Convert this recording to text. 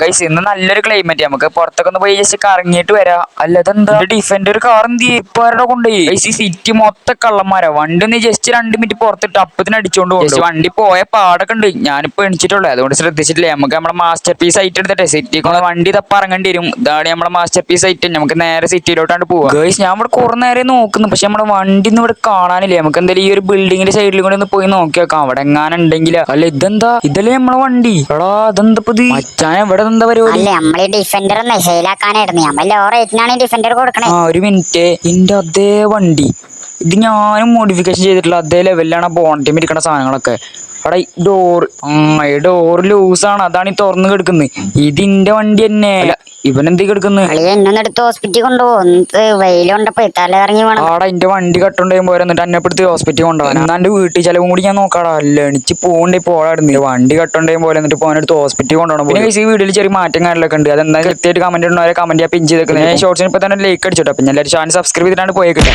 Guys ഇന്ന് നല്ലൊരു climate, നമുക്ക് പുറത്തൊക്കെ ഒന്ന് പോയി ജസ്റ്റ് കറങ്ങിയിട്ട് വരാം. അല്ലതെന്താ ഡിഫൻഡർ കാർ എന്ത് ഇപ്പൊ ആരുടെ കൊണ്ടുപോയി? ഗൈസ് ഈ സിറ്റി മൊത്തം കള്ളന്മാരാ. വണ്ടി ഒന്ന് ജസ്റ്റ് 2 മിനിറ്റ് പുറത്തിട്ട് അപ്പത്തിന് അടിച്ചോണ്ട് പോകും. വണ്ടി പോയ പാടൊക്കെ ഉണ്ട്. ഞാനിപ്പോ എണിച്ചിട്ടുള്ളൂ, അതുകൊണ്ട് ശ്രദ്ധിച്ചിട്ടില്ല. നമുക്ക് നമ്മുടെ മാസ്റ്റർ പീസ് ആയിട്ട് എടുത്തിട്ടെ സിറ്റിക്ക് വണ്ടി തപ്പ ഇറങ്ങേണ്ടി വരും. ഇതാണ് നമ്മുടെ മാസ്റ്റർ പീസ് ആയിട്ട്. നമുക്ക് നേരെ സിറ്റിയിലോട്ടാണ് പോവാ. ഗൈസ് ഞാൻ ഇവിടെ കുറെ നേരം നോക്കുന്നു, പക്ഷെ നമ്മുടെ വണ്ടി ഒന്നും ഇവിടെ കാണാനില്ല. നമുക്ക് എന്തായാലും ഈ ഒരു ബിൽഡിങ്ങിന്റെ സൈഡിൽ കൂടെ ഒന്ന് പോയി നോക്കി നോക്കാം അവിടെ എങ്ങാനും ഉണ്ടെങ്കിൽ. അല്ല ഇതെന്താ, ഇതല്ലേ നമ്മളെ വണ്ടി? എടാ ഇതെന്താ മച്ചാൻ, ഇവിടെ എന്താ പരിപാടി? ഡിഫൻഡർ സെയിലാക്കാനായിരുന്നു. നമ്മൾ ലോ റേറ്റിനാണ് ഡിഫൻഡർ കൊടുക്കണേ. ഒരു മിനിറ്റ്, ഇതിന്റെ അതേ വണ്ടി ഇത് ഞാനും മോഡിഫിക്കേഷൻ ചെയ്തിട്ടുള്ള അതേ ലെവലിലാണ് ബോണ്ടിൽ ഇരിക്കുന്ന സാധനങ്ങളൊക്കെ. അവിടെ ഡോർ ലൂസാണ്, അതാണ് ഈ തുറന്ന് കിടക്കുന്നത്. ഇതിന്റെ വണ്ടി തന്നെ. ഇവനെന്ത് കിടക്കുന്നത്? എന്നൊന്നെടുത്ത് ഹോസ്പിറ്റലിൽ കൊണ്ടുപോകും. വെയിലുണ്ടപ്പോ തലയിറങ്ങി വേണം. ആടാ എന്റെ വണ്ടി കട്ടുണ്ടായും പോരാ, എന്നിട്ട് എന്നെപ്പെടുത്ത് ഹോസ്പിറ്റലിൽ കൊണ്ടുപോകാൻ. എന്നാണ്ട് വീട്ടിൽ ചെലവും കൂടി ഞാൻ നോക്കാടാ. എണിച്ച് പോകണ്ടേ പോടാടുന്നില്ല. വണ്ടി കട്ടുണ്ടായും പോലെ എന്നിട്ട് പോകാനെടുത്ത് ഹോസ്പിറ്റലിൽ കൊണ്ടുപോകണം. പിന്നെ ഈ വീട്ടിൽ ചെറിയ മാറ്റം കാര്യങ്ങളൊക്കെ ഉണ്ട്. അതെന്താ കൃത്യമായിട്ട് കമന്റ് ഇടുന്നവരെ കമന്റ് ചെയ്യാൻ പിൻ ചെയ്തേക്കുന്നത്. ഷോർട്സിന് ഇപ്പൊ തന്നെ ലൈക്ക് അടിച്ചോട്ടോ. പിന്നെ എല്ലാവരും ചാനൽ സബ്സ്ക്രൈബ് ചെയ്തിട്ടാണ് പോയേക്കില്ല.